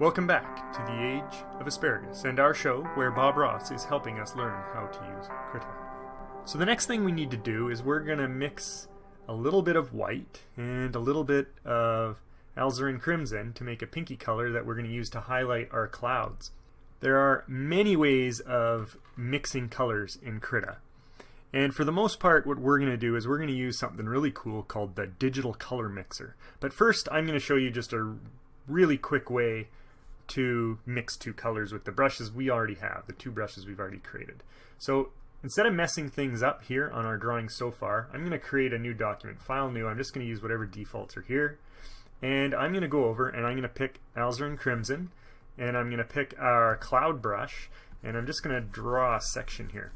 Welcome back to the Age of Asparagus and our show where Bob Ross is helping us learn how to use Krita. So the next thing we need to do is we're going to mix a little bit of white and a little bit of alizarin crimson to make a pinky color that we're going to use to highlight our clouds. There are many ways of mixing colors in Krita. And for the most part, what we're going to do is we're going to use something really cool called the digital color mixer. But first, I'm going to show you just a really quick way to mix two colors with the brushes we already have, the two brushes we've already created. So instead of messing things up here on our drawing so far, I'm going to create a new document, file new. I'm just going to use whatever defaults are here. And I'm going to go over and I'm going to pick alizarin crimson, and I'm going to pick our cloud brush, and I'm just going to draw a section here.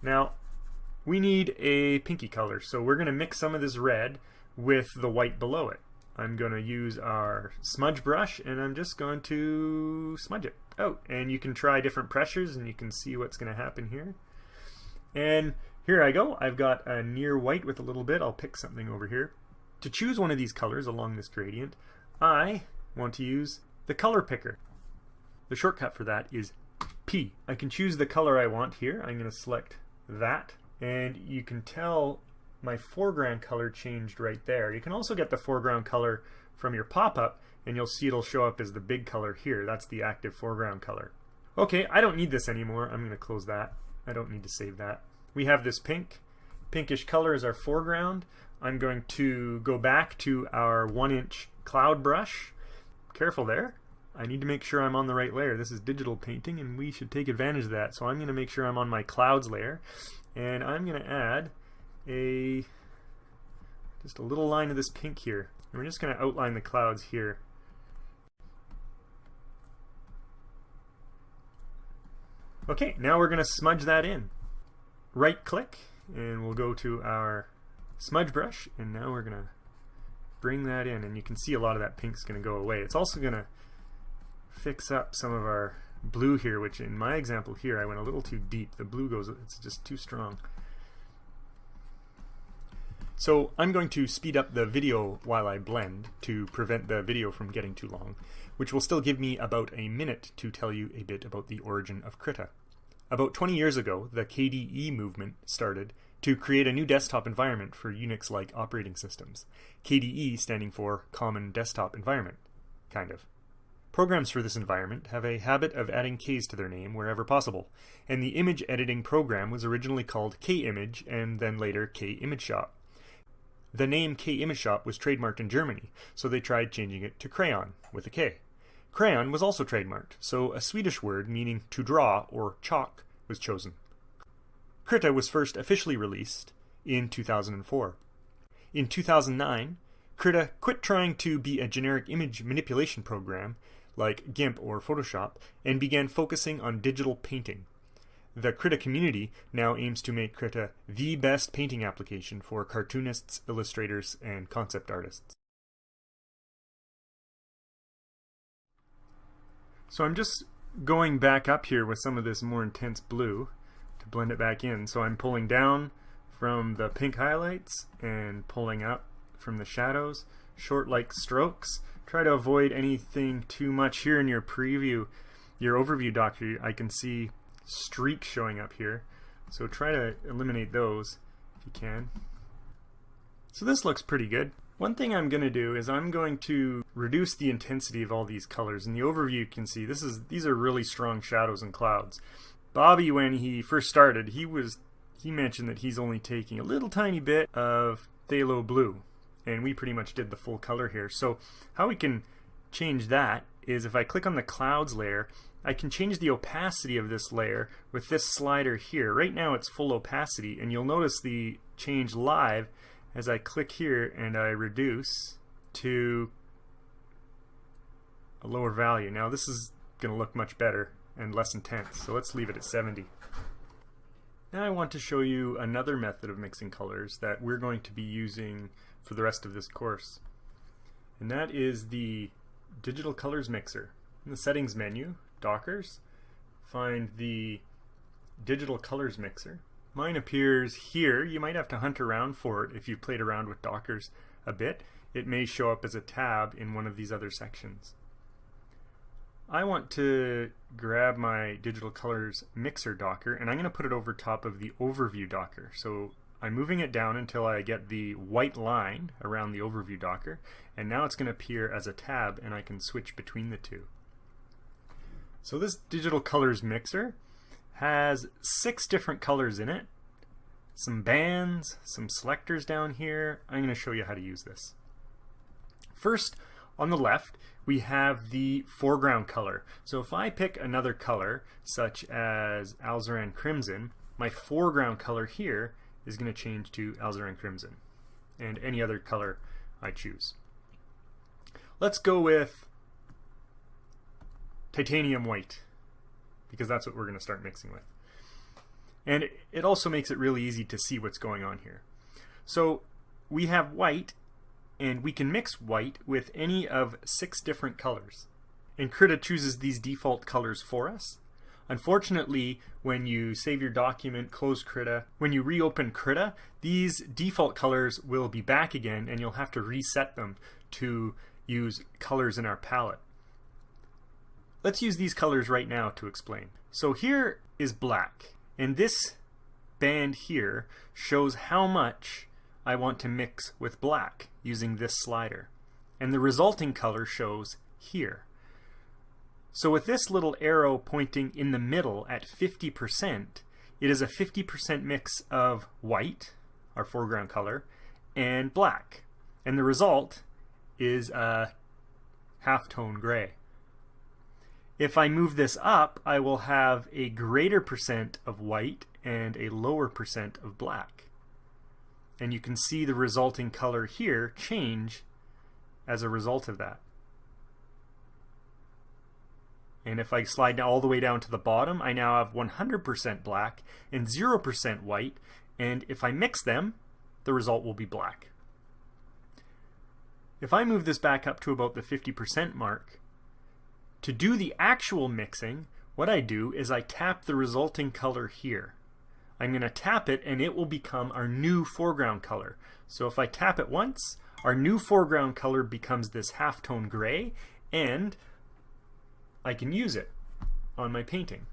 Now, we need a pinky color, so we're going to mix some of this red with the white below it. I'm going to use our smudge brush, and I'm just going to smudge it out. And you can try different pressures, and you can see what's going to happen here. And here I go. I've got a near white with a little bit. I'll pick something over here. To choose one of these colors along this gradient, I want to use the color picker. The shortcut for that is P. I can choose the color I want here. I'm going to select that, and you can tell my foreground color changed right there. You can also get the foreground color from your pop-up, and you'll see it'll show up as the big color here. That's the active foreground color. Okay, I don't need this anymore. I'm going to close that. I don't need to save that. We have this pinkish color as our foreground. I'm going to go back to our 1-inch cloud brush. Careful there. I need to make sure I'm on the right layer. This is digital painting, and we should take advantage of that. So I'm going to make sure I'm on my clouds layer, and I'm going to add just a little line of this pink here. And we're just going to outline the clouds here. Okay, now we're going to smudge that in. Right click, and we'll go to our smudge brush, and now we're going to bring that in, and you can see a lot of that pink's going to go away. It's also going to fix up some of our blue here, which in my example here I went a little too deep. The blue it's just too strong. So I'm going to speed up the video while I blend to prevent the video from getting too long, which will still give me about a minute to tell you a bit about the origin of Krita. About 20 years ago, the KDE movement started to create a new desktop environment for Unix-like operating systems. KDE standing for Common Desktop Environment, kind of. Programs for this environment have a habit of adding K's to their name wherever possible, and the image editing program was originally called KImage and then later KImageShop. The name KImageShop was trademarked in Germany, so they tried changing it to Crayon with a K. Crayon was also trademarked, so a Swedish word meaning to draw or chalk was chosen. Krita was first officially released in 2004. In 2009, Krita quit trying to be a generic image manipulation program like GIMP or Photoshop and began focusing on digital painting. The Krita community now aims to make Krita the best painting application for cartoonists, illustrators, and concept artists. So I'm just going back up here with some of this more intense blue to blend it back in. So I'm pulling down from the pink highlights and pulling up from the shadows, short like strokes. Try to avoid anything too much here in your preview, your overview doc. I can see streaks showing up here, so try to eliminate those if you can. So this looks pretty good. One thing I'm going to do is I'm going to reduce the intensity of all these colors. In the overview you can see these are really strong shadows and clouds. Bobby, when he first started, he mentioned that he's only taking a little tiny bit of phthalo blue, and we pretty much did the full color here. So how we can change that is if I click on the clouds layer, I can change the opacity of this layer with this slider here. Right now it's full opacity, and you'll notice the change live as I click here and I reduce to a lower value. Now this is going to look much better and less intense, so let's leave it at 70. Now I want to show you another method of mixing colors that we're going to be using for the rest of this course, and that is the Digital Colors Mixer. In the Settings menu, Dockers, find the Digital Colors Mixer. Mine appears here. You might have to hunt around for it if you've played around with Dockers a bit. It may show up as a tab in one of these other sections. I want to grab my Digital Colors Mixer Docker, and I'm going to put it over top of the Overview Docker. So I'm moving it down until I get the white line around the Overview Docker, and now it's going to appear as a tab, and I can switch between the two. So this Digital Colors Mixer has 6 different colors in it, some bands, some selectors down here. I'm going to show you how to use this. First, on the left, we have the foreground color. So if I pick another color, such as alizarin crimson, my foreground color here is going to change to alizarin crimson, and any other color I choose. Let's go with titanium white, because that's what we're going to start mixing with. And it also makes it really easy to see what's going on here. So we have white, and we can mix white with any of 6 different colors. And Krita chooses these default colors for us. Unfortunately, when you save your document, close Krita, when you reopen Krita, these default colors will be back again, and you'll have to reset them to use colors in our palette. Let's use these colors right now to explain. So here is black, and this band here shows how much I want to mix with black using this slider. And the resulting color shows here. So with this little arrow pointing in the middle at 50%, it is a 50% mix of white, our foreground color, and black. And the result is a halftone gray. If I move this up, I will have a greater percent of white and a lower percent of black. And you can see the resulting color here change as a result of that. And if I slide all the way down to the bottom, I now have 100% black and 0% white, and if I mix them, the result will be black. If I move this back up to about the 50% mark, to do the actual mixing, what I do is I tap the resulting color here. I'm going to tap it, and it will become our new foreground color. So if I tap it once, our new foreground color becomes this halftone gray, and I can use it on my painting.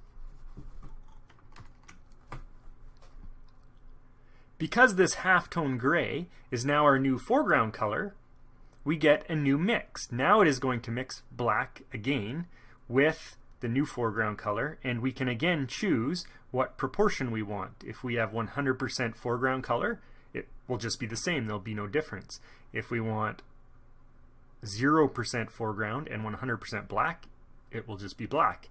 Because this halftone gray is now our new foreground color, we get a new mix. Now it is going to mix black again with the new foreground color, and we can again choose what proportion we want. If we have 100% foreground color, it will just be the same. There'll be no difference. If we want 0% foreground and 100% black, it will just be black.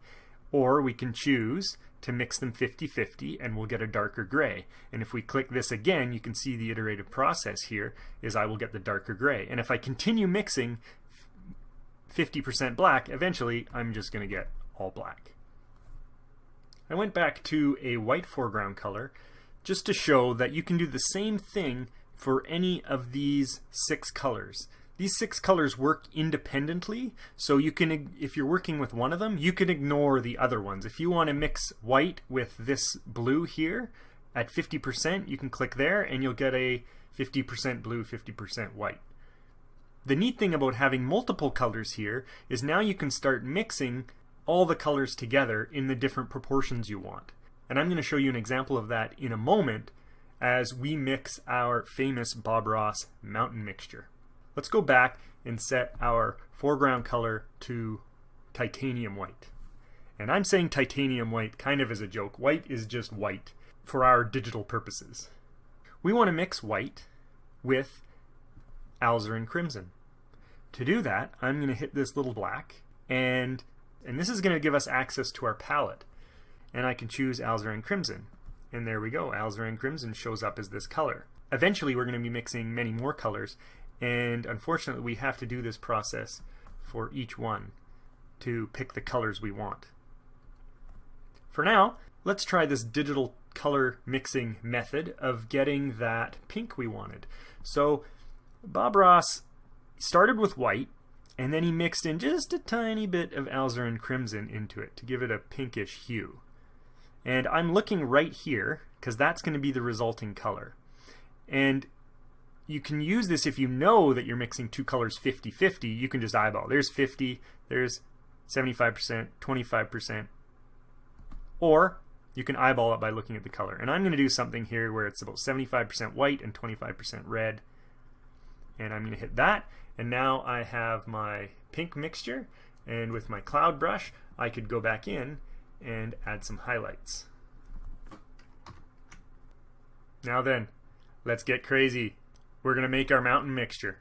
Or we can choose to mix them 50-50 and we'll get a darker gray. And if we click this again, you can see the iterative process here is I will get the darker gray. And if I continue mixing 50% black, eventually I'm just going to get all black. I went back to a white foreground color just to show that you can do the same thing for any of these 6 colors. These 6 colors work independently, so you can, if you're working with one of them, you can ignore the other ones. If you want to mix white with this blue here at 50%, you can click there and you'll get a 50% blue, 50% white. The neat thing about having multiple colors here is now you can start mixing all the colors together in the different proportions you want. And I'm going to show you an example of that in a moment as we mix our famous Bob Ross mountain mixture. Let's go back and set our foreground color to titanium white. And I'm saying titanium white kind of as a joke. White is just white for our digital purposes. We want to mix white with alizarin crimson. To do that, I'm going to hit this little black, and this is going to give us access to our palette. And I can choose alizarin crimson. And there we go. Alizarin crimson shows up as this color. Eventually, we're going to be mixing many more colors. And unfortunately, we have to do this process for each one to pick the colors we want. For now, let's try this digital color mixing method of getting that pink we wanted. So Bob Ross started with white, and then he mixed in just a tiny bit of alizarin crimson into it to give it a pinkish hue. And I'm looking right here, because that's going to be the resulting color. And you can use this if you know that you're mixing 2 colors 50-50. You can just eyeball. There's 50, there's 75%, 25%, or you can eyeball it by looking at the color. And I'm going to do something here where it's about 75% white and 25% red. And I'm going to hit that. And now I have my pink mixture. And with my cloud brush, I could go back in and add some highlights. Now then, let's get crazy. We're going to make our mountain mixture.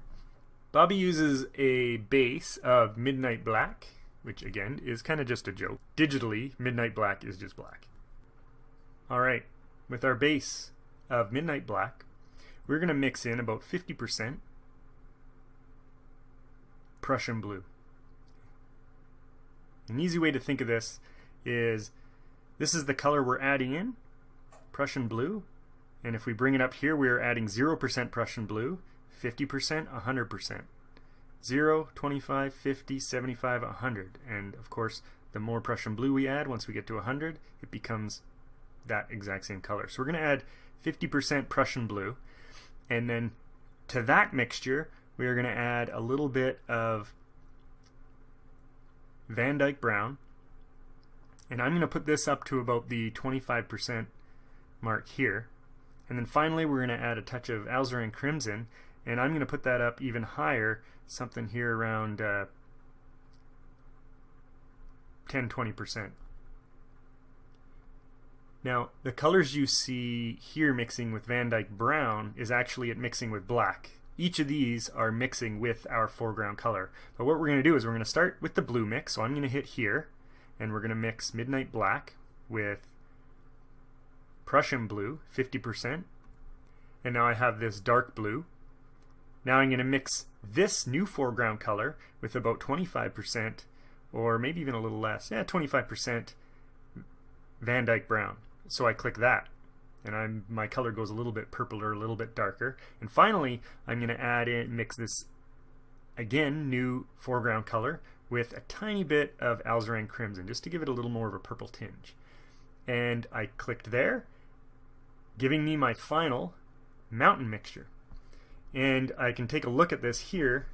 Bobby uses a base of Midnight Black, which again is kind of just a joke. Digitally, Midnight Black is just black. Alright, with our base of Midnight Black, we're going to mix in about 50% Prussian blue. An easy way to think of this is the color we're adding in, Prussian blue, and if we bring it up here, we're adding 0% Prussian blue, 50%, 100%. 0, 25, 50, 75, 100. And of course, the more Prussian blue we add, once we get to 100, it becomes that exact same color. So we're going to add 50% Prussian blue, and then to that mixture we are going to add a little bit of Van Dyke brown, and I'm going to put this up to about the 25% mark here, and then finally we're going to add a touch of alizarin crimson, and I'm going to put that up even higher, something here around 10-20%. Now, the colors you see here mixing with Van Dyke brown is actually it mixing with black. Each of these are mixing with our foreground color. But what we're going to do is we're going to start with the blue mix. So I'm going to hit here, and we're going to mix Midnight Black with Prussian blue, 50%. And now I have this dark blue. Now I'm going to mix this new foreground color with about 25%, or maybe even a little less, 25% Van Dyke brown. So I click that, and my color goes a little bit purpler, a little bit darker. And finally, I'm going to mix this, again, new foreground color with a tiny bit of alizarin crimson, just to give it a little more of a purple tinge. And I clicked there, giving me my final mountain mixture. And I can take a look at this here.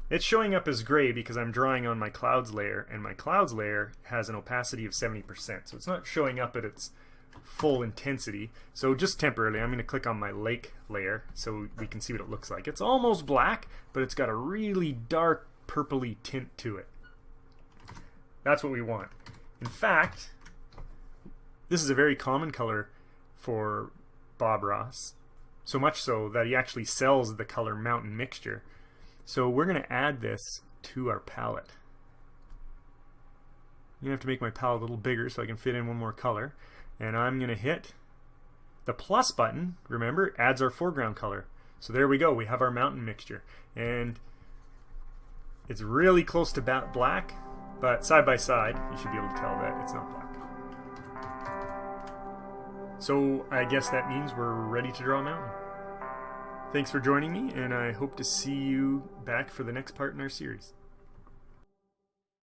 It's showing up as gray because I'm drawing on my clouds layer, and my clouds layer has an opacity of 70%, so it's not showing up at its full intensity. So just temporarily, I'm going to click on my lake layer so we can see what it looks like. It's almost black, but it's got a really dark purpley tint to it. That's what we want. In fact, this is a very common color for Bob Ross, so much so that he actually sells the color Mountain Mixture. So we're going to add this to our palette. I'm going to have to make my palette a little bigger so I can fit in one more color. And I'm going to hit the plus button. Remember, adds our foreground color. So there we go. We have our Mountain Mixture. And it's really close to black, but side by side, you should be able to tell that it's not black. So I guess that means we're ready to draw a mountain. Thanks for joining me, and I hope to see you back for the next part in our series.